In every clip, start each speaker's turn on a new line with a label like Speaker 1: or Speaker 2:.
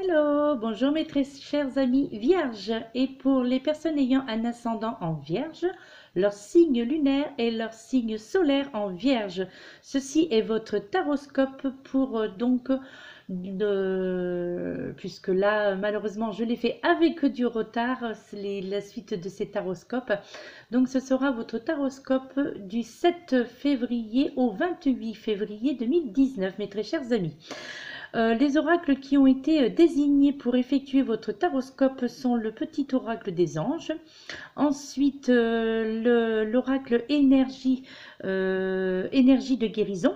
Speaker 1: Hello, bonjour mes très chers amis vierges. Et pour les personnes ayant un ascendant en vierge, leur signe lunaire et leur signe solaire en vierge. Ceci est votre taroscope pour puisque là malheureusement je l'ai fait avec du retard, la suite de ces taroscopes. Donc ce sera votre taroscope du 7 février au 28 février 2019 mes très chers amis. Les oracles qui ont été désignés pour effectuer votre taroscope sont le petit oracle des anges, ensuite l'oracle énergie, énergie de guérison,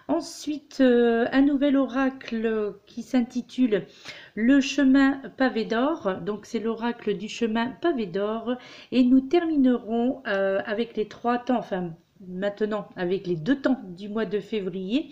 Speaker 1: ensuite un nouvel oracle qui s'intitule le chemin pavé d'or, donc c'est l'oracle du chemin pavé d'or, et nous terminerons avec les trois temps, enfin maintenant avec les deux temps du mois de février,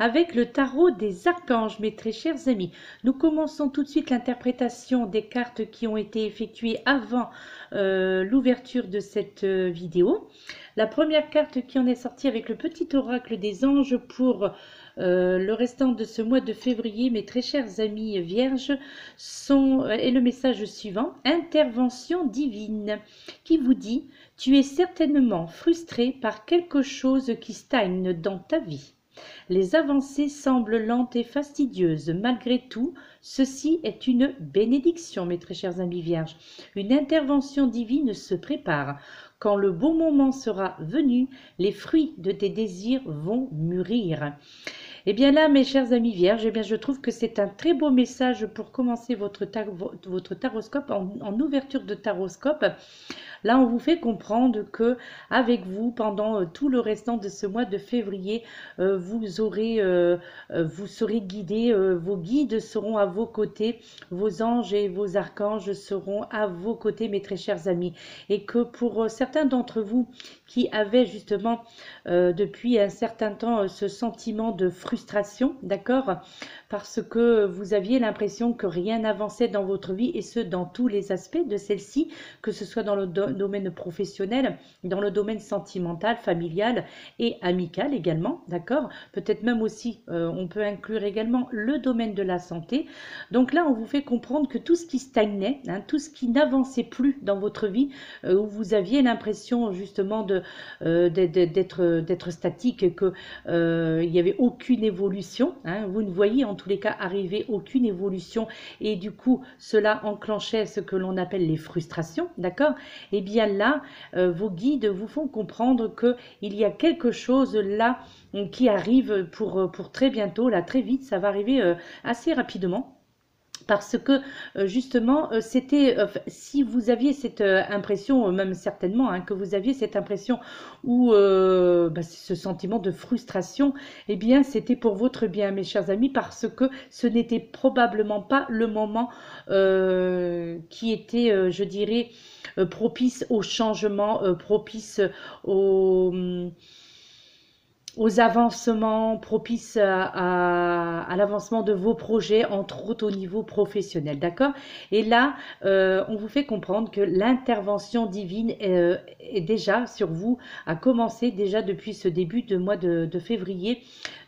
Speaker 1: avec le tarot des archanges, mes très chers amis. Nous commençons tout de suite l'interprétation des cartes qui ont été effectuées avant l'ouverture de cette vidéo. La première carte qui en est sortie avec le petit oracle des anges pour le restant de ce mois de février, mes très chers amis vierges, est le message suivant: intervention divine, qui vous dit: tu es certainement frustré par quelque chose qui stagne dans ta vie. Les avancées semblent lentes et fastidieuses. Malgré tout, ceci est une bénédiction, mes très chers amis vierges. Une intervention divine se prépare. Quand le bon moment sera venu, les fruits de tes désirs vont mûrir. Et bien là, mes chers amis vierges, eh bien je trouve que c'est un très beau message pour commencer votre taroscope en ouverture de taroscope. Là, on vous fait comprendre que avec vous, pendant tout le restant de ce mois de février, vous serez guidés, vos guides seront à vos côtés, vos anges et vos archanges seront à vos côtés, mes très chers amis. Et que pour certains d'entre vous qui avaient justement depuis un certain temps ce sentiment de frustration, d'accord, parce que vous aviez l'impression que rien n'avançait dans votre vie, et ce dans tous les aspects de celle-ci, que ce soit dans le domaine professionnel, dans le domaine sentimental, familial et amical également, d'accord. Peut-être même aussi, on peut inclure également le domaine de la santé. Donc là, on vous fait comprendre que tout ce qui stagnait, hein, tout ce qui n'avançait plus dans votre vie, où vous aviez l'impression justement d'être statique, et que il n'y avait aucune évolution, hein, vous ne voyez en tous les cas arriver aucune évolution, et du coup cela enclenchait ce que l'on appelle les frustrations, d'accord. Et bien là, vos guides vous font comprendre que il y a quelque chose là qui arrive pour très bientôt, là très vite, ça va arriver assez rapidement. Parce que justement, c'était, si vous aviez cette impression, même certainement, hein, que vous aviez cette impression ou ce sentiment de frustration, eh bien c'était pour votre bien, mes chers amis, parce que ce n'était probablement pas le moment qui était, je dirais, propice au changement, propice au aux avancements, propices à l'avancement de vos projets, entre autres au niveau professionnel, d'accord. Et là, on vous fait comprendre que l'intervention divine est déjà sur vous, a commencé déjà depuis ce début de mois de février.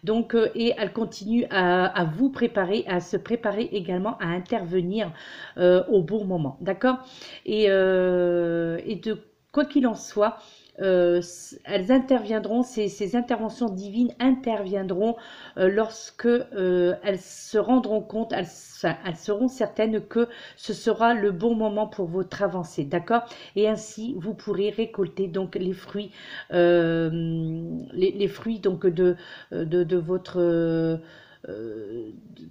Speaker 1: Donc, et elle continue à vous préparer, à se préparer également à intervenir au bon moment, d'accord. Et de quoi qu'il en soit, elles interviendront, ces interventions divines interviendront lorsque elles se rendront compte, elles seront certaines que ce sera le bon moment pour votre avancée, d'accord. Et ainsi vous pourrez récolter donc les fruits, les fruits donc de votre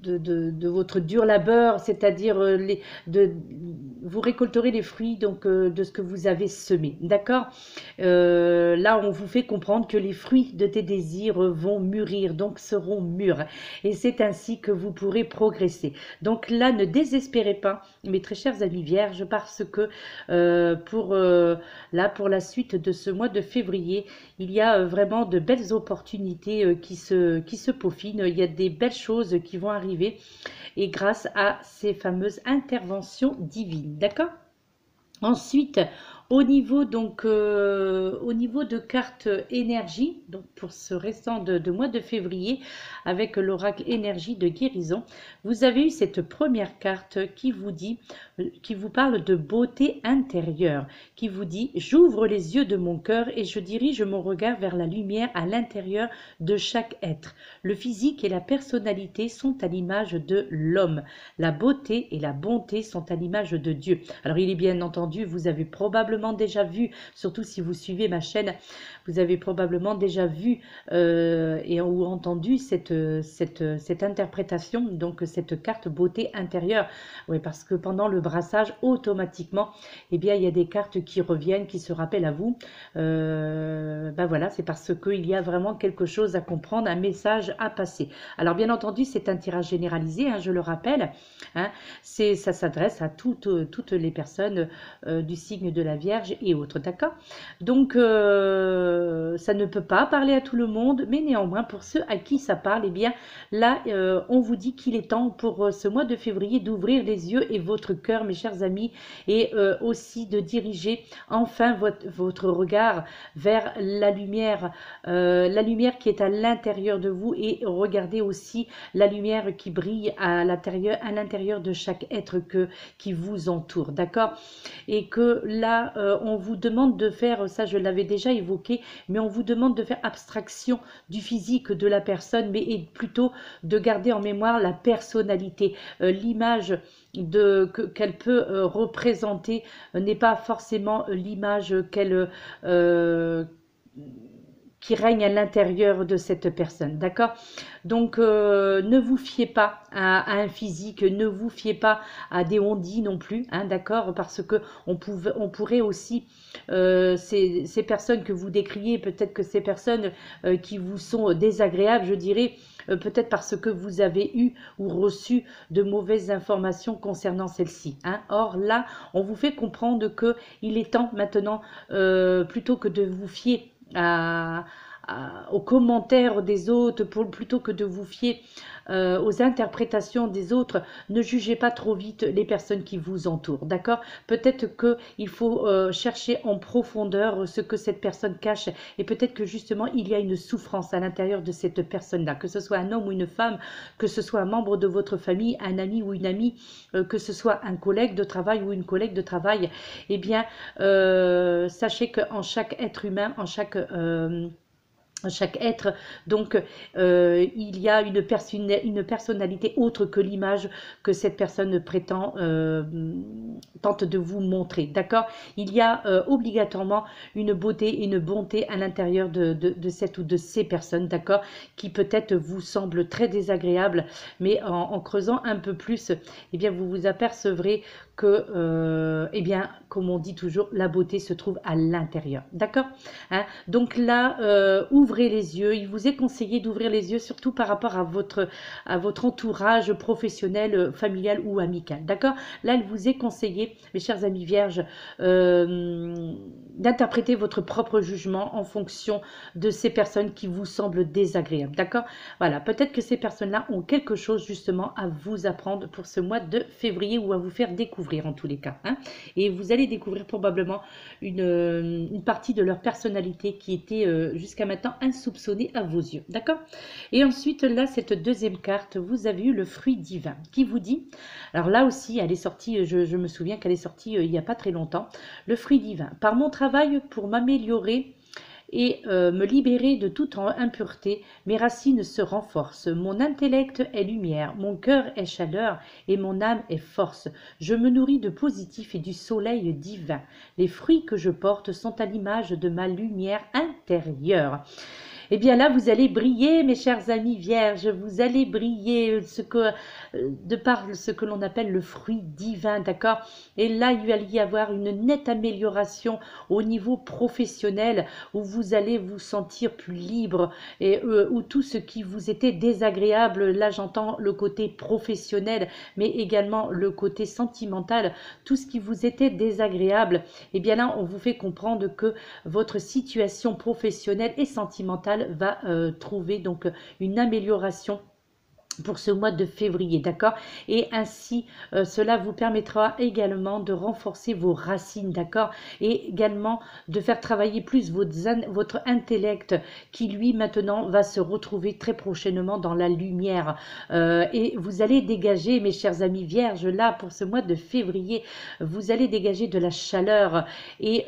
Speaker 1: de votre dur labeur, c'est-à-dire vous récolterez les fruits donc de ce que vous avez semé, d'accord. Là, on vous fait comprendre que les fruits de tes désirs vont mûrir, donc seront mûrs, et c'est ainsi que vous pourrez progresser. Donc là, ne désespérez pas, mes très chers amis vierges, parce que pour la suite de ce mois de février, il y a vraiment de belles opportunités qui se peaufinent. Il y a des belles choses qui vont arriver, et grâce à ces fameuses interventions divines, d'accord. Ensuite, Au niveau donc au niveau de carte énergie, donc pour ce restant de mois de février, avec l'oracle énergie de guérison, vous avez eu cette première carte qui vous dit, qui vous parle de beauté intérieure, qui vous dit: j'ouvre les yeux de mon cœur et je dirige mon regard vers la lumière à l'intérieur de chaque être. Le physique et la personnalité sont à l'image de l'homme. La beauté et la bonté sont à l'image de Dieu. Alors il est bien entendu, vous avez probablement déjà vu, surtout si vous suivez ma chaîne, vous avez probablement déjà vu ou entendu cette interprétation, donc cette carte beauté intérieure. Oui, parce que pendant le brassage, automatiquement, eh bien, il y a des cartes qui reviennent, qui se rappellent à vous. Ben voilà, c'est parce qu'il y a vraiment quelque chose à comprendre, un message à passer. Alors bien entendu, c'est un tirage généralisé, hein, je le rappelle. Hein, ça s'adresse à toutes les personnes du signe de la Vierge et autres, d'accord? Donc, ça ne peut pas parler à tout le monde, mais néanmoins, pour ceux à qui ça parle, eh bien, là, on vous dit qu'il est temps pour ce mois de février d'ouvrir les yeux et votre cœur, mes chers amis, et aussi de diriger enfin votre regard vers la lumière qui est à l'intérieur de vous, et regardez aussi la lumière qui brille à l'intérieur de chaque être qui vous entoure, d'accord? Et que là, on vous demande de faire, ça je l'avais déjà évoqué, mais on vous demande de faire abstraction du physique de la personne, mais plutôt de garder en mémoire la personnalité, l'image qu'elle peut représenter n'est pas forcément l'image qui règne à l'intérieur de cette personne, d'accord? Donc, ne vous fiez pas à un physique, ne vous fiez pas à des on-dit non plus, hein, d'accord? Parce que on pourrait aussi, ces personnes que vous décriez, peut-être que ces personnes qui vous sont désagréables, je dirais, peut-être parce que vous avez eu ou reçu de mauvaises informations concernant celle-ci, hein. Or là, on vous fait comprendre qu'il est temps maintenant, plutôt que de vous fier aux commentaires des autres, plutôt que de vous fier aux interprétations des autres, ne jugez pas trop vite les personnes qui vous entourent, d'accord? Peut-être qu'il faut chercher en profondeur ce que cette personne cache, et peut-être que justement il y a une souffrance à l'intérieur de cette personne-là, que ce soit un homme ou une femme, que ce soit un membre de votre famille, un ami ou une amie, que ce soit un collègue de travail ou une collègue de travail. Eh bien, sachez qu'en chaque être humain, en chaque être, donc il y a une personnalité autre que l'image que cette personne prétend tente de vous montrer, d'accord? Il y a obligatoirement une beauté, une bonté à l'intérieur de cette ou de ces personnes, d'accord? Qui peut-être vous semble très désagréable, mais en creusant un peu plus, eh bien vous vous apercevrez que, eh bien, comme on dit toujours, la beauté se trouve à l'intérieur, d'accord? Hein? Donc là, ouvrez les yeux. Il vous est conseillé d'ouvrir les yeux, surtout par rapport à votre entourage professionnel, familial ou amical, d'accord? Là, il vous est conseillé, mes chers amis vierges, d'interpréter votre propre jugement en fonction de ces personnes qui vous semblent désagréables, d'accord? Voilà, peut-être que ces personnes-là ont quelque chose justement à vous apprendre pour ce mois de février, ou à vous faire découvrir en tous les cas, hein? Et vous allez découvrir probablement une partie de leur personnalité qui était jusqu'à maintenant insoupçonnée à vos yeux, d'accord? Et ensuite, là, cette deuxième carte, vous avez eu le fruit divin qui vous dit, alors là aussi, elle est sortie, je me souviens qu'elle est sortie il n'y a pas très longtemps, le fruit divin. Par mon travail pour m'améliorer et me libérer de toute impureté, mes racines se renforcent, mon intellect est lumière, mon cœur est chaleur et mon âme est force. Je me nourris de positif et du soleil divin. Les fruits que je porte sont à l'image de ma lumière intérieure. Eh bien là, vous allez briller, mes chers amis vierges, vous allez briller de par ce que l'on appelle le fruit divin, d'accord? Et là, il va y avoir une nette amélioration au niveau professionnel, où vous allez vous sentir plus libre, et où tout ce qui vous était désagréable, là j'entends le côté professionnel, mais également le côté sentimental, tout ce qui vous était désagréable, eh bien là, on vous fait comprendre que votre situation professionnelle et sentimentale va trouver donc une amélioration pour ce mois de février, d'accord? Et ainsi, cela vous permettra également de renforcer vos racines, d'accord? Et également de faire travailler plus votre intellect qui, lui, maintenant, va se retrouver très prochainement dans la lumière. Et vous allez dégager, mes chers amis vierges, là, pour ce mois de février, vous allez dégager de la chaleur et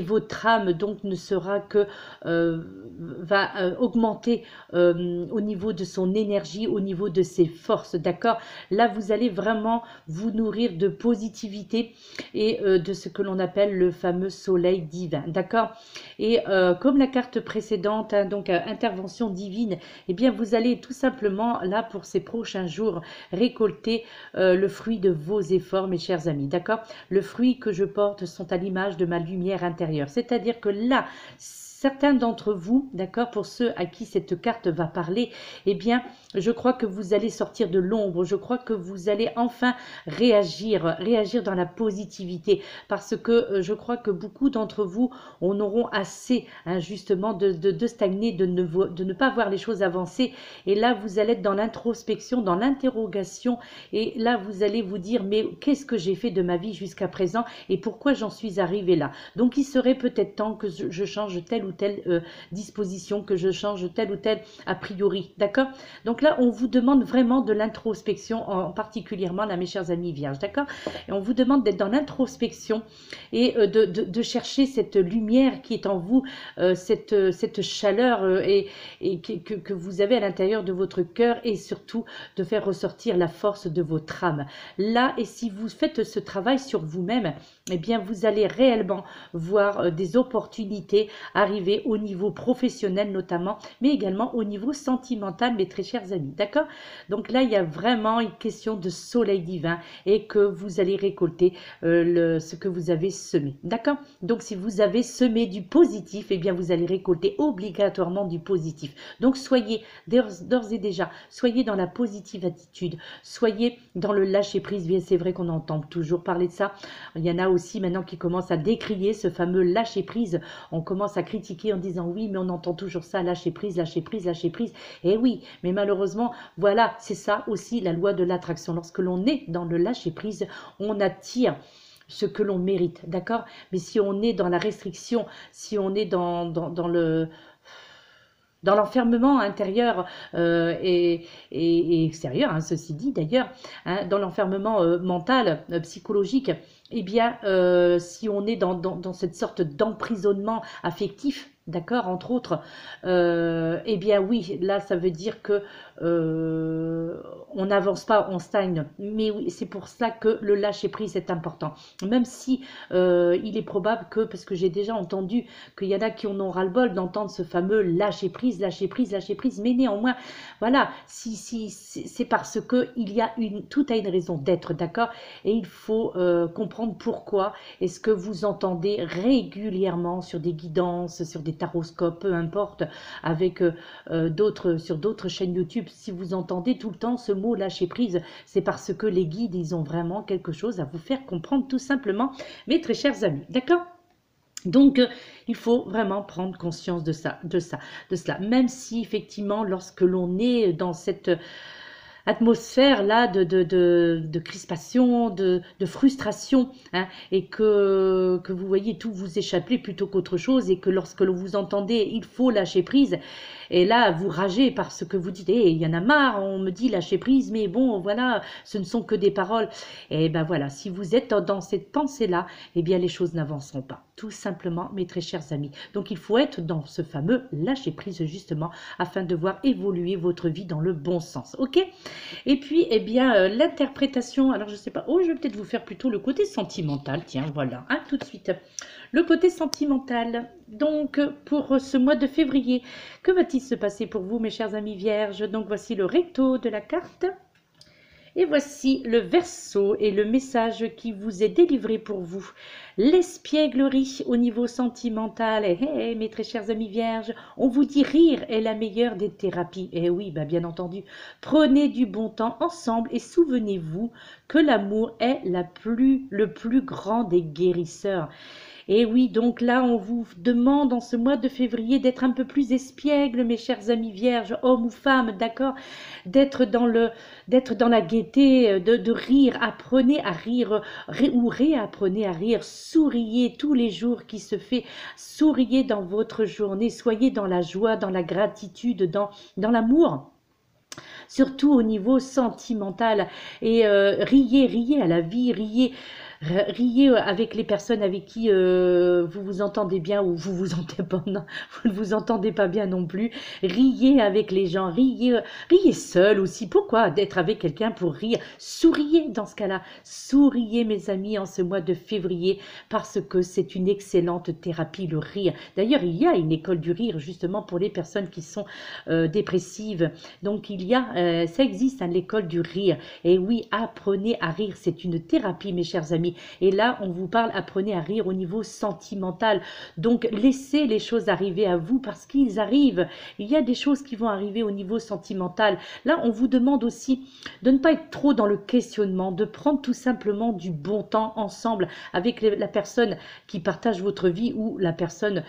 Speaker 1: votre âme, donc, ne sera que, va augmenter au niveau de son énergie, au niveau de ses forces, d'accord? Là, vous allez vraiment vous nourrir de positivité et de ce que l'on appelle le fameux soleil divin, d'accord? Et comme la carte précédente, hein, donc intervention divine, eh bien, vous allez tout simplement, là, pour ces prochains jours, récolter le fruit de vos efforts, mes chers amis, d'accord? Le fruit que je porte sont à l'image de ma lumière intérieure, c'est-à-dire que là, certains d'entre vous, d'accord, pour ceux à qui cette carte va parler, eh bien, je crois que vous allez sortir de l'ombre, je crois que vous allez enfin réagir dans la positivité, parce que je crois que beaucoup d'entre vous en auront assez, hein, justement, de stagner, de ne pas voir les choses avancer, et là, vous allez être dans l'introspection, dans l'interrogation, et là, vous allez vous dire, mais qu'est-ce que j'ai fait de ma vie jusqu'à présent, et pourquoi j'en suis arrivé là? Donc, il serait peut-être temps que je change telle ou telle disposition, que je change tel ou tel a priori, d'accord? Donc là, on vous demande vraiment de l'introspection, en particulièrement là, mes chers amis vierges, d'accord? Et on vous demande d'être dans l'introspection et de chercher cette lumière qui est en vous, cette chaleur que vous avez à l'intérieur de votre cœur, et surtout de faire ressortir la force de votre âme. Là, et si vous faites ce travail sur vous-même, eh bien, vous allez réellement voir des opportunités arriver au niveau professionnel notamment, mais également au niveau sentimental, mes très chers amis, d'accord? Donc là, il y a vraiment une question de soleil divin et que vous allez récolter ce que vous avez semé, d'accord? Donc si vous avez semé du positif, eh bien vous allez récolter obligatoirement du positif. Donc soyez d'ores et déjà, soyez dans la positive attitude, soyez dans le lâcher prise. Bien, c'est vrai qu'on entend toujours parler de ça. Il y en a aussi maintenant qui commencent à décrier ce fameux lâcher prise. On commence à critiquer en disant oui, mais on entend toujours ça, lâcher prise, lâcher prise, lâcher prise. Et oui, mais malheureusement, voilà, c'est ça aussi la loi de l'attraction. Lorsque l'on est dans le lâcher prise, on attire ce que l'on mérite, d'accord? Mais si on est dans la restriction, si on est dans l'enfermement intérieur et extérieur, hein, ceci dit d'ailleurs, hein, dans l'enfermement mental, psychologique, eh bien, si on est dans cette sorte d'emprisonnement affectif, d'accord, entre autres, eh bien oui, là, ça veut dire que on n'avance pas, on stagne. Mais oui, c'est pour ça que le lâcher-prise est important. Même si il est probable que, parce que j'ai déjà entendu qu'il y en a qui en ont ras-le-bol d'entendre ce fameux lâcher-prise, lâcher-prise, lâcher-prise, mais néanmoins, voilà, si c'est parce que tout a une raison d'être, d'accord? Et il faut comprendre pourquoi est-ce que vous entendez régulièrement sur des guidances, sur des taroscopes, peu importe, avec sur d'autres chaînes YouTube, si vous entendez tout le temps ce mot lâcher prise, c'est parce que les guides, ils ont vraiment quelque chose à vous faire comprendre, tout simplement, mes très chers amis, d'accord? Donc, il faut vraiment prendre conscience de cela, même si effectivement, lorsque l'on est dans cette atmosphère là de crispation, de frustration, hein, et que vous voyez tout vous échapper plutôt qu'autre chose, et que lorsque vous entendez il faut lâcher prise, et là vous ragez parce que vous dites il y en a marre, on me dit lâcher prise, mais bon voilà, ce ne sont que des paroles. Et ben voilà, si vous êtes dans cette pensée là, eh bien les choses n'avanceront pas, tout simplement, mes très chers amis. Donc il faut être dans ce fameux lâcher prise justement, afin de voir évoluer votre vie dans le bon sens, ok? Et puis, eh bien, l'interprétation, alors je sais pas, oh, je vais peut-être vous faire plutôt le côté sentimental, tiens, voilà, hein, tout de suite. Le côté sentimental, donc, pour ce mois de février, que va-t-il se passer pour vous, mes chers amis vierges? Donc, voici le recto de la carte. Et voici le Verseau et le message qui vous est délivré pour vous. L'espièglerie au niveau sentimental. Eh, mes très chers amis vierges, on vous dit rire est la meilleure des thérapies. Eh oui, bah bien entendu. Prenez du bon temps ensemble et souvenez-vous que l'amour est le plus grand des guérisseurs. Et oui, donc là, on vous demande en ce mois de février d'être un peu plus espiègle, mes chers amis vierges, hommes ou femmes, d'accord? D'être dans la gaieté, de rire. Apprenez à rire ou réapprenez à rire. Souriez tous les jours qui se fait. Souriez dans votre journée. Soyez dans la joie, dans la gratitude, dans l'amour. Surtout au niveau sentimental. Et riez à la vie, riez avec les personnes avec qui vous vous entendez bien ou vous vous entendez pas, non, vous ne vous entendez pas bien non plus. Riez avec les gens, riez seul aussi. Pourquoi d'être avec quelqu'un pour rire? Souriez dans ce cas-là. Souriez, mes amis, en ce mois de février, parce que c'est une excellente thérapie, le rire. D'ailleurs, il y a une école du rire justement pour les personnes qui sont dépressives. Donc, ça existe, hein, l'école du rire. Et oui, apprenez à rire. C'est une thérapie, mes chers amis. Et là, on vous parle, apprenez à rire au niveau sentimental. Donc, laissez les choses arriver à vous parce qu'ils arrivent. Il y a des choses qui vont arriver au niveau sentimental. Là, on vous demande aussi de ne pas être trop dans le questionnement, de prendre tout simplement du bon temps ensemble avec la personne qui partage votre vie ou la personne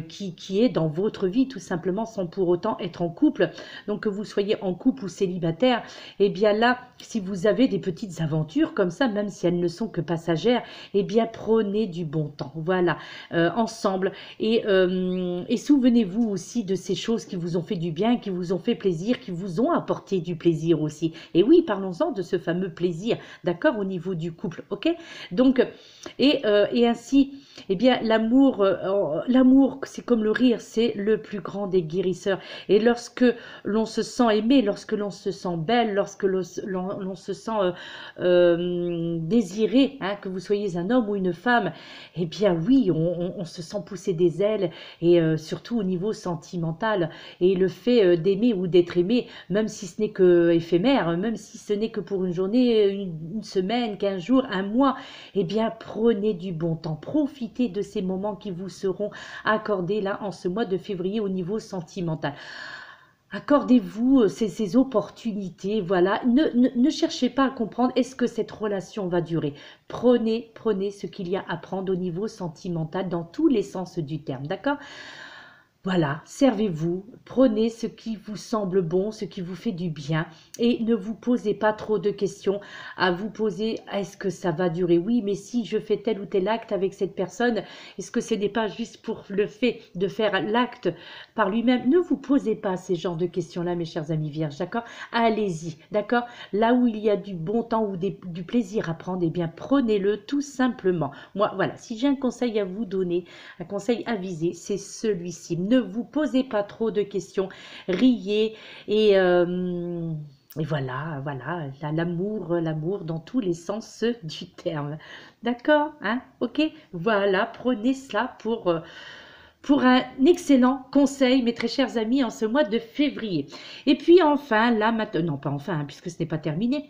Speaker 1: qui est dans votre vie, tout simplement, sans pour autant être en couple. Donc, que vous soyez en couple ou célibataire, eh bien là, si vous avez des petites aventures comme ça, même si elles ne sont que passagères, eh bien prenez du bon temps, voilà, ensemble, et souvenez-vous aussi de ces choses qui vous ont fait du bien, qui vous ont fait plaisir, qui vous ont apporté du plaisir aussi. Et oui, parlons-en de ce fameux plaisir, d'accord, au niveau du couple, ok? Donc, et ainsi, eh bien l'amour, c'est comme le rire, c'est le plus grand des guérisseurs. Et lorsque l'on se sent aimé, lorsque l'on se sent belle, lorsque l'on se sent désiré, hein, que vous soyez un homme ou une femme, eh bien oui, on se sent pousser des ailes, et surtout au niveau sentimental. Et le fait d'aimer ou d'être aimé, même si ce n'est que éphémère, même si ce n'est que pour une journée, une semaine, 15 jours, un mois, eh bien prenez du bon temps, profitez de ces moments qui vous seront accordés là en ce mois de février au niveau sentimental. Accordez-vous ces opportunités, voilà. Ne cherchez pas à comprendre est-ce que cette relation va durer. Prenez ce qu'il y a à prendre au niveau sentimental dans tous les sens du terme, d'accord? Voilà, servez-vous, prenez ce qui vous semble bon, ce qui vous fait du bien, et ne vous posez pas trop de questions à vous poser, est-ce que ça va durer? Oui, mais si je fais tel ou tel acte avec cette personne, est-ce que ce n'est pas juste pour le fait de faire l'acte par lui-même? Ne vous posez pas ces genres de questions-là, mes chers amis vierges, d'accord? Allez-y, d'accord? Là où il y a du bon temps ou du plaisir à prendre, eh bien prenez-le tout simplement. Moi, voilà, si j'ai un conseil à vous donner, un conseil avisé, c'est celui-ci. Ne vous posez pas trop de questions, riez et voilà, l'amour dans tous les sens du terme. D'accord, hein? Ok, voilà, prenez cela pour un excellent conseil, mes très chers amis, en ce mois de février. Et puis enfin, là maintenant, non pas enfin, hein, puisque ce n'est pas terminé.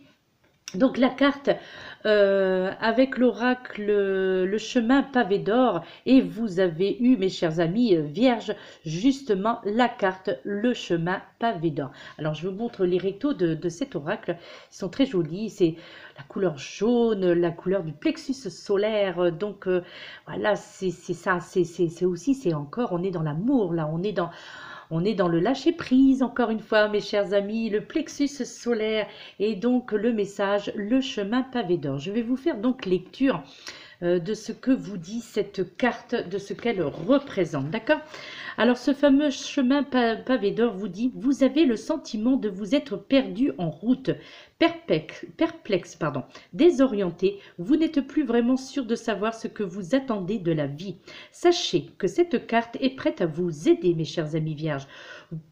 Speaker 1: Donc la carte avec l'oracle, le chemin pavé d'or, et vous avez eu, mes chers amis vierges, justement la carte, le chemin pavé d'or. Alors je vous montre les rectos de cet oracle, ils sont très jolis, c'est la couleur jaune, la couleur du plexus solaire, donc voilà, c'est ça, c'est aussi, c'est encore, on est dans l'amour là, on est dans le lâcher-prise, encore une fois, mes chers amis, le plexus solaire, et donc le message, le chemin pavé d'or. Je vais vous faire donc lecture de ce que vous dit cette carte, de ce qu'elle représente, d'accord? Alors, ce fameux chemin pavé d'or vous dit, vous avez le sentiment de vous être perdu en route, perplexe, désorienté, vous n'êtes plus vraiment sûr de savoir ce que vous attendez de la vie. Sachez que cette carte est prête à vous aider, mes chers amis vierges.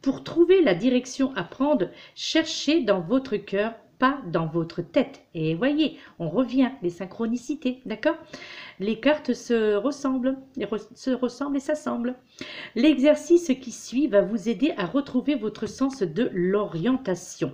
Speaker 1: Pour trouver la direction à prendre, cherchez dans votre cœur, pas dans votre tête. Et voyez, on revient, les synchronicités, d'accord? Les cartes se ressemblent et s'assemblent. L'exercice qui suit va vous aider à retrouver votre sens de l'orientation.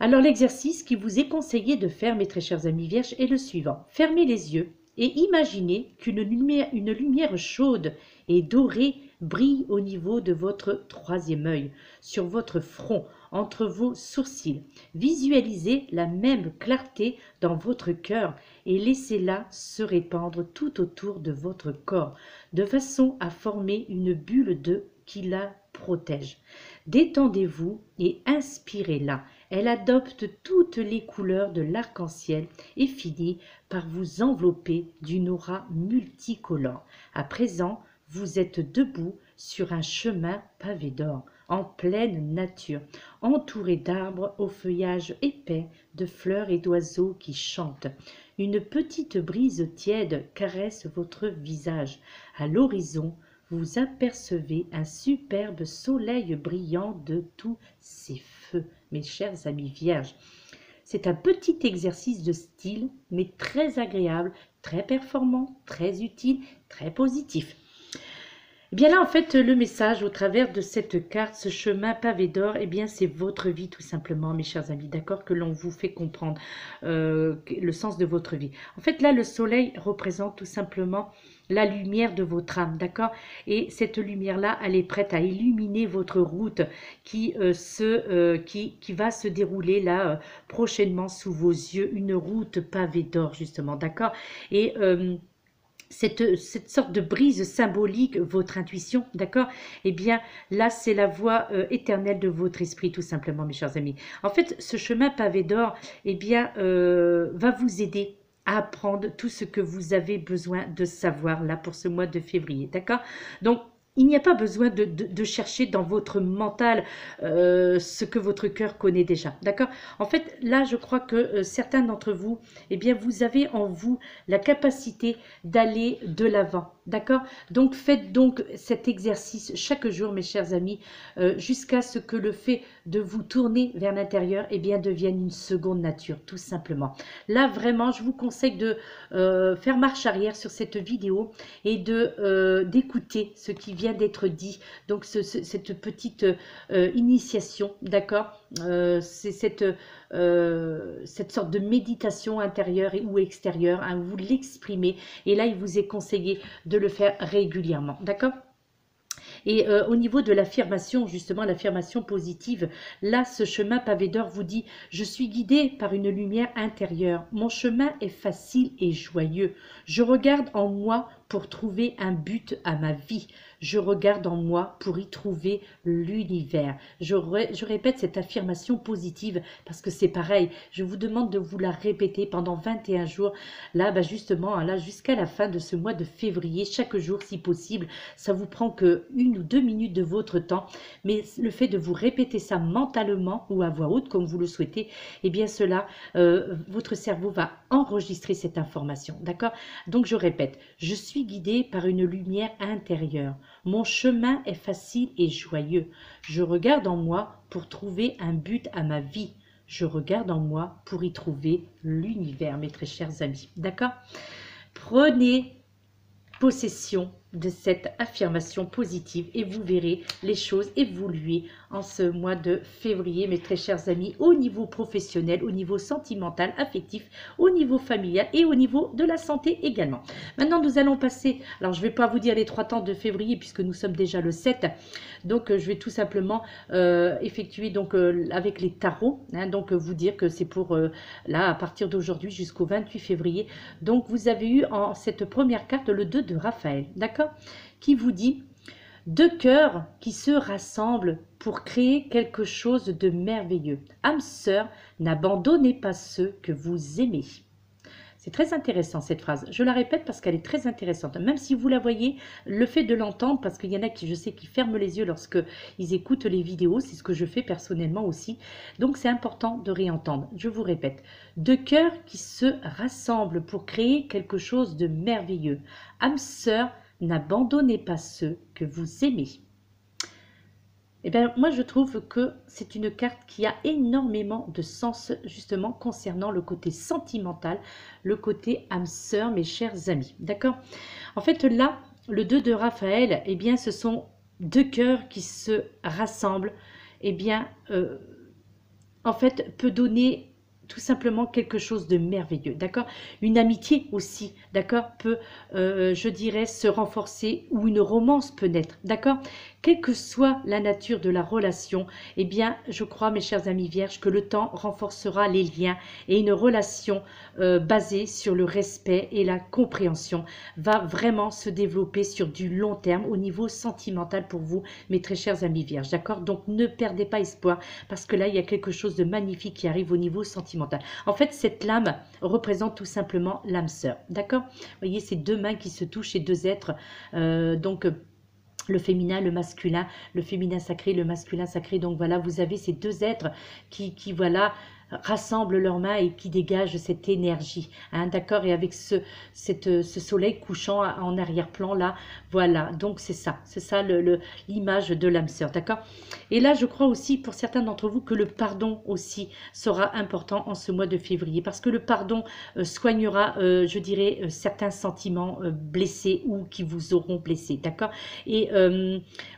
Speaker 1: Alors l'exercice qui vous est conseillé de faire, mes très chers amis vierges, est le suivant. Fermez les yeux et imaginez qu'une lumière chaude et dorée brille au niveau de votre troisième œil, sur votre front, entre vos sourcils. Visualisez la même clarté dans votre cœur et laissez-la se répandre tout autour de votre corps, de façon à former une bulle qui la protège. Détendez-vous et inspirez-la. Elle adopte toutes les couleurs de l'arc-en-ciel et finit par vous envelopper d'une aura multicolore. À présent, vous êtes debout sur un chemin pavé d'or, en pleine nature, entouré d'arbres au feuillage épais, de fleurs et d'oiseaux qui chantent. Une petite brise tiède caresse votre visage. À l'horizon, vous apercevez un superbe soleil brillant de tous ses feux, mes chers amis vierges. C'est un petit exercice de style, mais très agréable, très performant, très utile, très positif. Eh bien là, en fait, le message au travers de cette carte, ce chemin pavé d'or, eh bien, c'est votre vie tout simplement, mes chers amis, d'accord, que l'on vous fait comprendre le sens de votre vie. En fait, là, le soleil représente tout simplement la lumière de votre âme, d'accord? Et cette lumière-là, elle est prête à illuminer votre route qui va se dérouler là prochainement sous vos yeux, une route pavée d'or, justement, d'accord? Et cette sorte de brise symbolique, votre intuition, d'accord? Eh bien, là, c'est la voie éternelle de votre esprit, tout simplement, mes chers amis. En fait, ce chemin pavé d'or, eh bien, va vous aider à apprendre tout ce que vous avez besoin de savoir, là, pour ce mois de février, d'accord? Donc, il n'y a pas besoin de chercher dans votre mental ce que votre cœur connaît déjà, d'accord? En fait, là, je crois que certains d'entre vous, eh bien, vous avez en vous la capacité d'aller de l'avant, d'accord? Donc, faites donc cet exercice chaque jour, mes chers amis, jusqu'à ce que le fait de vous tourner vers l'intérieur, eh bien, devienne une seconde nature, tout simplement. Là, vraiment, je vous conseille de faire marche arrière sur cette vidéo et d'écouter ce qui vient d'être dit. Donc, cette petite initiation, d'accord? C'est cette sorte de méditation intérieure ou extérieure, hein, vous l'exprimez. Et là, il vous est conseillé de le faire régulièrement, d'accord? Et au niveau de l'affirmation, justement, l'affirmation positive, là, ce chemin pavé d'or vous dit « Je suis guidé par une lumière intérieure. Mon chemin est facile et joyeux. Je regarde en moi pour trouver un but à ma vie. Je regarde en moi pour y trouver l'univers. » Je répète cette affirmation positive parce que c'est pareil. Je vous demande de vous la répéter pendant 21 jours. Là, bah justement, là, jusqu'à la fin de ce mois de février, chaque jour si possible. Ça vous prend que 1 ou 2 minutes de votre temps. Mais le fait de vous répéter ça mentalement ou à voix haute, comme vous le souhaitez, eh bien cela, votre cerveau va enregistrer cette information. D'accord? Donc je répète, je suis guidée par une lumière intérieure. Mon chemin est facile et joyeux. Je regarde en moi pour trouver un but à ma vie. Je regarde en moi pour y trouver l'univers, mes très chers amis. D'accord? Prenez possession de cette affirmation positive et vous verrez les choses évoluer en ce mois de février, mes très chers amis, au niveau professionnel, au niveau sentimental, affectif, au niveau familial et au niveau de la santé également. Maintenant, nous allons passer, alors je ne vais pas vous dire les 3 temps de février puisque nous sommes déjà le 7, donc je vais tout simplement effectuer donc avec les tarots, hein, donc vous dire que c'est pour là à partir d'aujourd'hui jusqu'au 28 février. Donc vous avez eu en cette première carte le 2 de Raphaël, d'accord, qui vous dit 2 cœurs qui se rassemblent pour créer quelque chose de merveilleux. Âmes sœurs, n'abandonnez pas ceux que vous aimez. C'est très intéressant cette phrase. Je la répète parce qu'elle est très intéressante. Même si vous la voyez, le fait de l'entendre, parce qu'il y en a qui, je sais, qui ferment les yeux lorsque ils écoutent les vidéos, c'est ce que je fais personnellement aussi. Donc c'est important de réentendre. Je vous répète, 2 cœurs qui se rassemblent pour créer quelque chose de merveilleux. Âmes sœurs, n'abandonnez pas ceux que vous aimez. Eh bien, moi, je trouve que c'est une carte qui a énormément de sens, justement, concernant le côté sentimental, le côté âme sœur, mes chers amis. D'accord? En fait, là, le 2 de Raphaël, eh bien, ce sont 2 cœurs qui se rassemblent. Eh bien, en fait, peut donner tout simplement quelque chose de merveilleux, d'accord? Une amitié aussi, d'accord, peut, je dirais, se renforcer, ou une romance peut naître, d'accord? Quelle que soit la nature de la relation, eh bien, je crois, mes chers amis vierges, que le temps renforcera les liens, et une relation basée sur le respect et la compréhension va vraiment se développer sur du long terme au niveau sentimental pour vous, mes très chers amis vierges, d'accord? Donc, ne perdez pas espoir, parce que là, il y a quelque chose de magnifique qui arrive au niveau sentimental. En fait, cette lame représente tout simplement l'âme sœur, d'accord? Vous voyez, ces deux mains qui se touchent, ces deux êtres, donc le féminin, le féminin sacré, le masculin sacré. Donc voilà, vous avez ces deux êtres qui voilà, rassemblent leurs mains et qui dégagent cette énergie, hein, d'accord? Et avec ce soleil couchant en arrière-plan là, voilà, donc c'est ça l'image de l'âme sœur, d'accord? Et là, je crois aussi pour certains d'entre vous que le pardon aussi sera important en ce mois de février, parce que le pardon soignera, je dirais, certains sentiments blessés ou qui vous auront blessé, d'accord? Et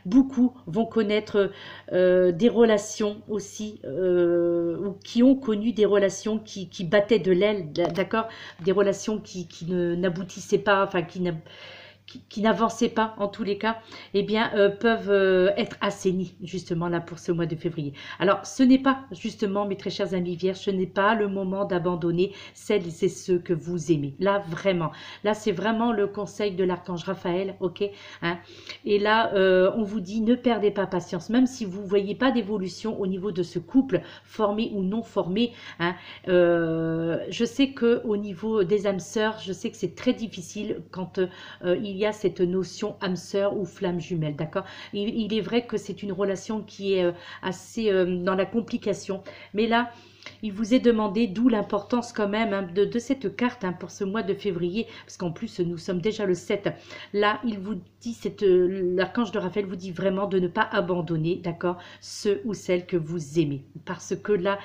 Speaker 1: beaucoup vont connaître des relations aussi, ou qui ont connu des relations qui battaient de l'aile, d'accord, des relations qui n'aboutissaient pas, enfin qui n'avançaient pas en tous les cas, eh bien, peuvent être assainies justement là pour ce mois de février. Alors, ce n'est pas justement, mes très chers amis vierges, ce n'est pas le moment d'abandonner celles et ceux que vous aimez. Là, vraiment, là, c'est vraiment le conseil de l'archange Raphaël, ok, hein. Et là, on vous dit, ne perdez pas patience, même si vous ne voyez pas d'évolution au niveau de ce couple, formé ou non formé, hein. Je sais qu'au niveau des âmes sœurs, je sais que c'est très difficile quand il y a cette notion âme sœur ou flamme jumelle, d'accord? Il est vrai que c'est une relation qui est assez dans la complication, mais là, il vous est demandé, d'où l'importance quand même, hein, de cette carte, hein, pour ce mois de février, parce qu'en plus nous sommes déjà le 7. Là, il vous dit, l'archange de Raphaël vous dit vraiment de ne pas abandonner, d'accord, ceux ou celles que vous aimez, parce que là,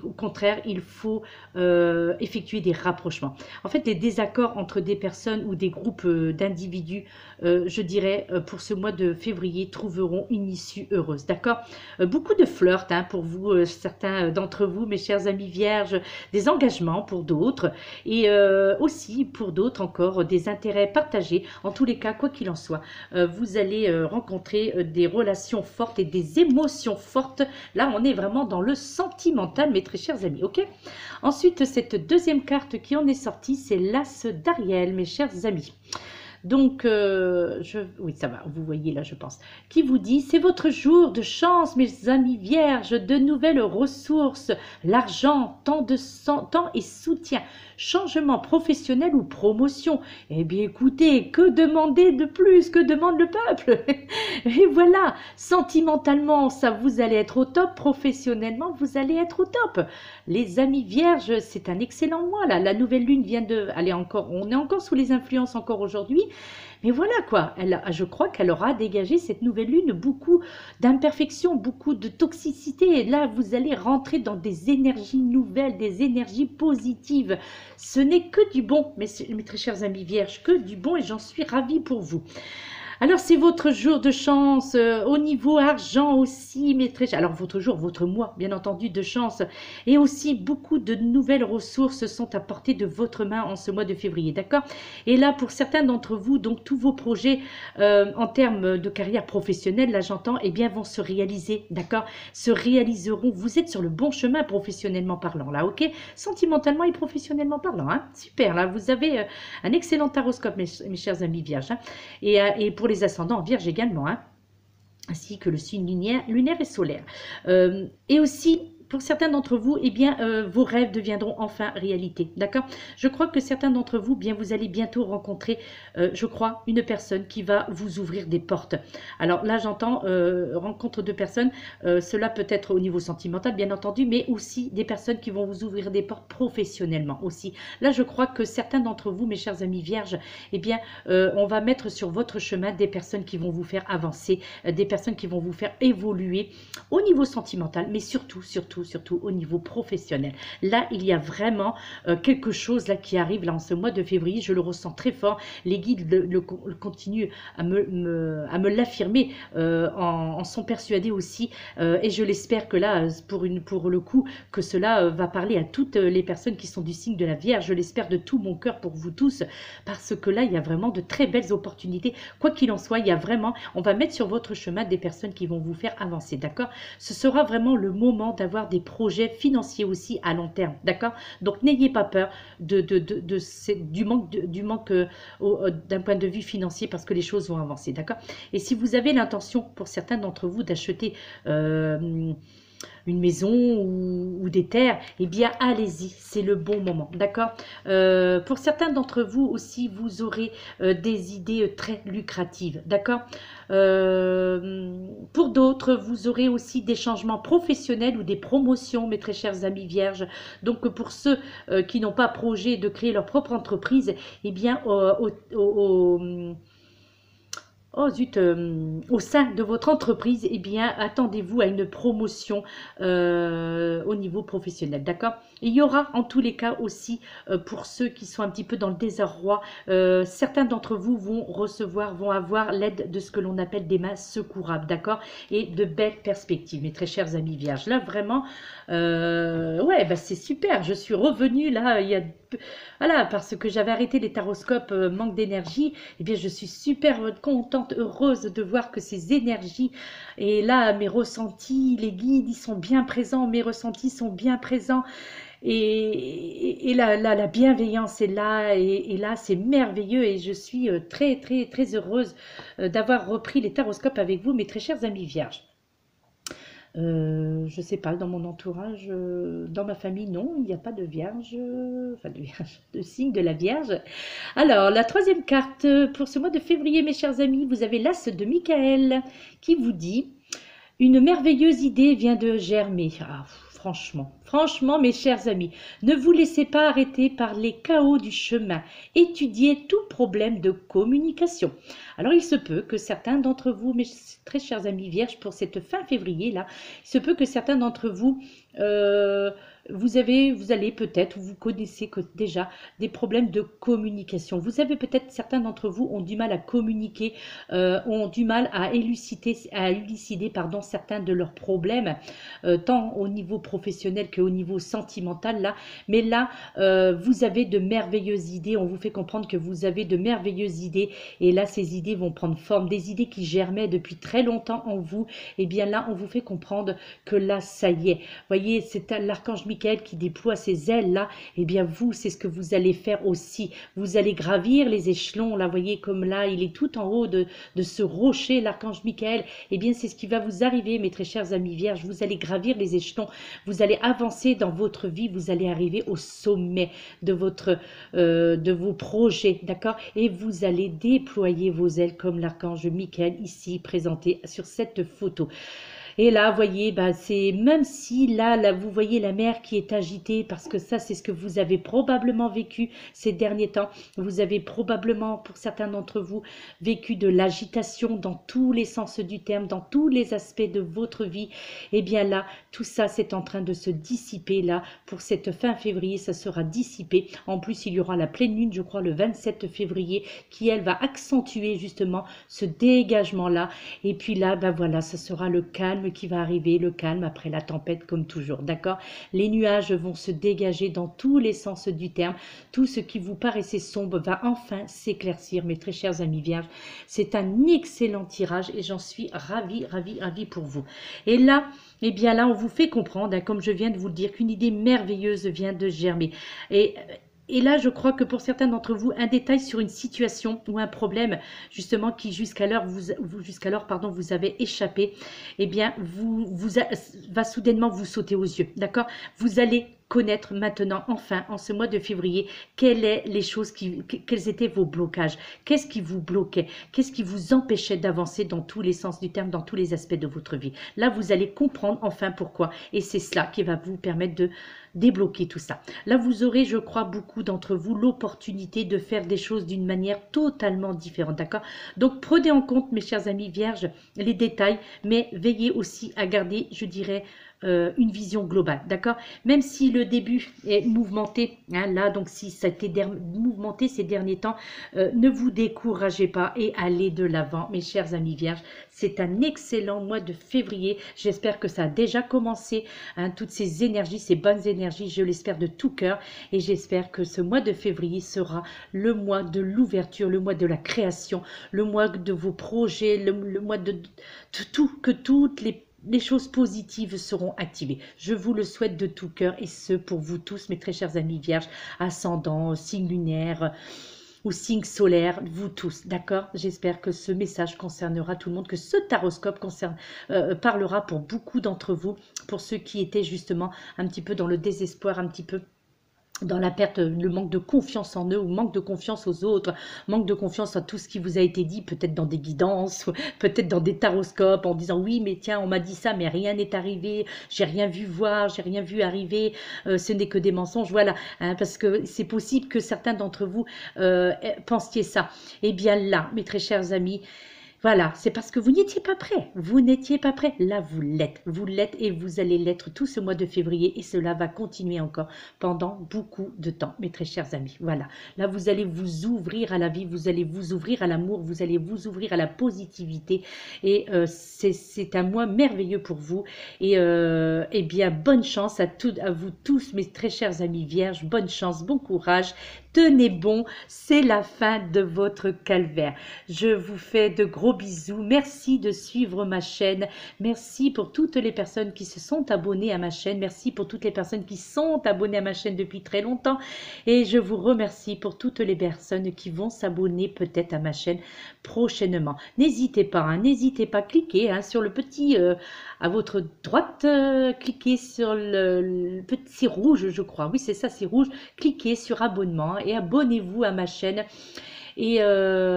Speaker 1: au contraire, il faut effectuer des rapprochements. En fait, les désaccords entre des personnes ou des groupes d'individus, je dirais, pour ce mois de février, trouveront une issue heureuse, d'accord? Beaucoup de flirt, hein, pour vous, certains d'entre vous, mes chers amis vierges, des engagements pour d'autres, et aussi pour d'autres encore des intérêts partagés. En tous les cas, quoi qu'il en soit, vous allez rencontrer des relations fortes et des émotions fortes. Là, on est vraiment dans le sentimental, mes très chers amis, ok? Ensuite, cette deuxième carte qui en est sortie, c'est l'As d'Ariel, mes chers amis. Donc, oui, ça va, vous voyez là, je pense, qui vous dit, c'est votre jour de chance, mes amis vierges, de nouvelles ressources, l'argent, temps et soutien, changement professionnel ou promotion. Eh bien, écoutez, que demander de plus? Que demande le peuple? Et voilà, sentimentalement, ça, vous allez être au top, professionnellement, vous allez être au top. Les amis vierges, c'est un excellent mois, là. La nouvelle lune vient de... on est encore sous les influences encore aujourd'hui. Mais voilà quoi, je crois qu'elle aura dégagé, cette nouvelle lune, beaucoup d'imperfections, beaucoup de toxicité. Et là, vous allez rentrer dans des énergies nouvelles, des énergies positives. Ce n'est que du bon, mes très chers amis vierges, que du bon, et j'en suis ravie pour vous. Alors, c'est votre jour de chance, au niveau argent aussi, mes très chers. Alors, votre jour, votre mois, bien entendu, de chance. Et aussi, beaucoup de nouvelles ressources sont à portée de votre main en ce mois de février, d'accord? Et là, pour certains d'entre vous, donc, tous vos projets en termes de carrière professionnelle, là, j'entends, eh bien, vont se réaliser, d'accord? Se réaliseront. Vous êtes sur le bon chemin professionnellement parlant, là, ok? Sentimentalement et professionnellement parlant, hein? Super, là, vous avez un excellent taroscope, mes chers amis vierges, hein? Et pour les ascendants en vierge également, hein, ainsi que le signe lunaire et solaire. Et aussi, pour certains d'entre vous, eh bien, vos rêves deviendront enfin réalité, d'accord? Je crois que certains d'entre vous, bien, vous allez bientôt rencontrer, je crois, une personne qui va vous ouvrir des portes. Alors là, j'entends rencontre de personnes, cela peut être au niveau sentimental, bien entendu, mais aussi des personnes qui vont vous ouvrir des portes professionnellement aussi. Là, je crois que certains d'entre vous, mes chers amis vierges, eh bien, on va mettre sur votre chemin des personnes qui vont vous faire avancer, des personnes qui vont vous faire évoluer au niveau sentimental, mais surtout, surtout au niveau professionnel. Là, il y a vraiment quelque chose là qui arrive là en ce mois de février. Je le ressens très fort. Les guides continuent à me l'affirmer, en sont persuadés aussi. Et je l'espère que là, pour le coup, que cela va parler à toutes les personnes qui sont du signe de la Vierge. Je l'espère de tout mon cœur pour vous tous, parce que là, il y a vraiment de très belles opportunités. Quoi qu'il en soit, il y a vraiment, on va mettre sur votre chemin des personnes qui vont vous faire avancer, d'accord? Ce sera vraiment le moment d'avoir des projets financiers aussi à long terme, d'accord? Donc, n'ayez pas peur du manque d'un point de vue financier, parce que les choses vont avancer, d'accord? Et si vous avez l'intention, pour certains d'entre vous, d'acheter une maison ou des terres, eh bien allez-y, c'est le bon moment, d'accord? Pour certains d'entre vous aussi, vous aurez des idées très lucratives, d'accord? Pour d'autres, vous aurez aussi des changements professionnels ou des promotions, mes très chers amis vierges. Donc pour ceux qui n'ont pas projet de créer leur propre entreprise, eh bien oh zut, au sein de votre entreprise, eh bien, attendez-vous à une promotion au niveau professionnel, d'accord? Il y aura en tous les cas aussi, pour ceux qui sont un petit peu dans le désarroi, certains d'entre vous vont avoir l'aide de ce que l'on appelle des mains secourables, d'accord? Et de belles perspectives, mes très chers amis vierges. Là, vraiment, ouais, bah, c'est super. Je suis revenue là, voilà, parce que j'avais arrêté les taroscopes, manque d'énergie. Eh bien, je suis super contente, heureuse de voir que ces énergies, et là, mes ressentis, les guides, ils sont bien présents, mes ressentis sont bien présents. Et la bienveillance est là, et là, c'est merveilleux, et je suis très, très, très heureuse d'avoir repris les taroscopes avec vous, mes très chers amis vierges. Je sais pas, dans mon entourage, dans ma famille, non, il n'y a pas de vierge, enfin de vierge, de signe de la Vierge. Alors, la troisième carte pour ce mois de février, mes chers amis, vous avez l'As de Michael qui vous dit: une merveilleuse idée vient de germer. Ah, franchement, mes chers amis, ne vous laissez pas arrêter par les chaos du chemin. Étudiez tout problème de communication. Alors, il se peut que certains d'entre vous, mes très chers amis vierges, pour cette fin février, là, il se peut que certains d'entre vous, vous allez peut-être, vous connaissez déjà des problèmes de communication. Vous avez peut-être, certains d'entre vous ont du mal à communiquer, ont du mal à élucider, pardon, certains de leurs problèmes, tant au niveau professionnel qu'au niveau sentimental, là. Mais là, vous avez de merveilleuses idées. On vous fait comprendre que vous avez de merveilleuses idées. Et là, ces idées vont prendre forme. Des idées qui germaient depuis très longtemps en vous. Et bien là, on vous fait comprendre que là, ça y est. Voyez, c'est l'archange Michael qui déploie ses ailes là. Et bien vous, c'est ce que vous allez faire aussi. Vous allez gravir les échelons. Là, voyez, comme là, il est tout en haut de ce rocher, l'archange Michael. Et bien, c'est ce qui va vous arriver, mes très chers amis vierges. Vous allez gravir les échelons. Vous allez avancer dans votre vie. Vous allez arriver au sommet de vos projets, d'accord? Et vous allez déployer vos ailes comme l'archange Michael ici présenté sur cette photo. Et là, vous voyez, bah, c'est même si là, vous voyez la mer qui est agitée, parce que ça, c'est ce que vous avez probablement vécu ces derniers temps. Vous avez probablement, pour certains d'entre vous, vécu de l'agitation dans tous les sens du terme, dans tous les aspects de votre vie. Et bien là, tout ça, c'est en train de se dissiper là. Pour cette fin février, ça sera dissipé. En plus, il y aura la pleine lune, je crois, le 27 février, qui, elle, va accentuer justement ce dégagement-là. Et puis là, ben voilà, ça sera le calme qui va arriver, le calme après la tempête comme toujours, d'accord? Les nuages vont se dégager dans tous les sens du terme. Tout ce qui vous paraissait sombre va enfin s'éclaircir, mes très chers amis vierges. C'est un excellent tirage et j'en suis ravie pour vous. Et là, eh bien là, on vous fait comprendre, hein, comme je viens de vous le dire, qu'une idée merveilleuse vient de germer. Et là, je crois que pour certains d'entre vous, un détail sur une situation ou un problème, justement, qui jusqu'alors vous avez échappé, eh bien, va soudainement vous sauter aux yeux, d'accord? Vous allez connaître maintenant, enfin, en ce mois de février, quelles étaient vos blocages, qu'est-ce qui vous bloquait, qu'est-ce qui vous empêchait d'avancer dans tous les sens du terme, dans tous les aspects de votre vie. Là, vous allez comprendre enfin pourquoi, et c'est cela qui va vous permettre de débloquer tout ça. Là, vous aurez, je crois, beaucoup d'entre vous, l'opportunité de faire des choses d'une manière totalement différente, d'accord? Donc, prenez en compte, mes chers amis vierges, les détails, mais veillez aussi à garder, je dirais, une vision globale, d'accord? Même si le début est mouvementé, hein, là, donc si ça a été mouvementé ces derniers temps, ne vous découragez pas et allez de l'avant, mes chers amis vierges. C'est un excellent mois de février. J'espère que ça a déjà commencé, hein, toutes ces énergies, ces bonnes énergies, je l'espère de tout cœur. Et j'espère que ce mois de février sera le mois de l'ouverture, le mois de la création, le mois de vos projets, le mois de tout, que toutes les choses positives seront activées. Je vous le souhaite de tout cœur et ce pour vous tous, mes très chers amis vierges, ascendant, signe lunaire ou signe solaire, vous tous, d'accord? J'espère que ce message concernera tout le monde, que ce taroscope parlera pour beaucoup d'entre vous, pour ceux qui étaient justement un petit peu dans le désespoir, un petit peu dans la perte, le manque de confiance en eux ou manque de confiance aux autres, manque de confiance à tout ce qui vous a été dit, peut-être dans des guidances, peut-être dans des taroscopes, en disant oui mais tiens on m'a dit ça mais rien n'est arrivé, j'ai rien vu voir, j'ai rien vu arriver, ce n'est que des mensonges, voilà, hein, parce que c'est possible que certains d'entre vous pensiez ça. Et bien là, mes très chers amis, voilà, c'est parce que vous n'étiez pas prêt. Vous n'étiez pas prêt. Là, vous l'êtes. Vous l'êtes et vous allez l'être tout ce mois de février. Et cela va continuer encore pendant beaucoup de temps, mes très chers amis. Voilà. Là, vous allez vous ouvrir à la vie. Vous allez vous ouvrir à l'amour. Vous allez vous ouvrir à la positivité. Et c'est un mois merveilleux pour vous. Et bien, bonne chance à vous tous, mes très chers amis vierges. Bonne chance, bon courage. Tenez bon, c'est la fin de votre calvaire. Je vous fais de gros bisous. Merci de suivre ma chaîne. Merci pour toutes les personnes qui se sont abonnées à ma chaîne. Merci pour toutes les personnes qui sont abonnées à ma chaîne depuis très longtemps. Et je vous remercie pour toutes les personnes qui vont s'abonner peut-être à ma chaîne prochainement. N'hésitez pas, hein, n'hésitez pas, cliquez hein, sur le petit à votre droite, cliquez sur le petit rouge, je crois. Oui, c'est ça, c'est rouge. Cliquez sur abonnement et abonnez-vous à ma chaîne. Et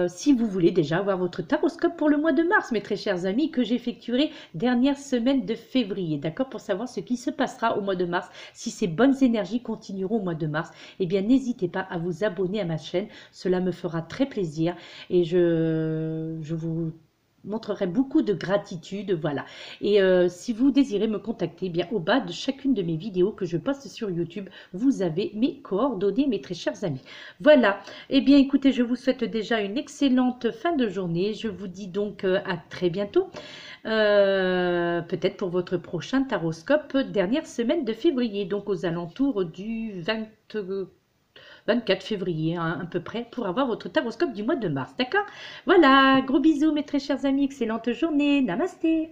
Speaker 1: si vous voulez déjà avoir votre taroscope pour le mois de mars, mes très chers amis, que j'effectuerai dernière semaine de février, d'accord, pour savoir ce qui se passera au mois de mars, si ces bonnes énergies continueront au mois de mars, eh bien n'hésitez pas à vous abonner à ma chaîne, cela me fera très plaisir et je vous montrerai beaucoup de gratitude, voilà. Et si vous désirez me contacter, eh bien au bas de chacune de mes vidéos que je poste sur YouTube, vous avez mes coordonnées, mes très chers amis. Voilà, eh bien écoutez, je vous souhaite déjà une excellente fin de journée. Je vous dis donc à très bientôt, peut-être pour votre prochain taroscope, dernière semaine de février, donc aux alentours du 24 février, hein, à peu près, pour avoir votre taroscope du mois de mars, d'accord? Voilà, gros bisous mes très chers amis, excellente journée, namasté.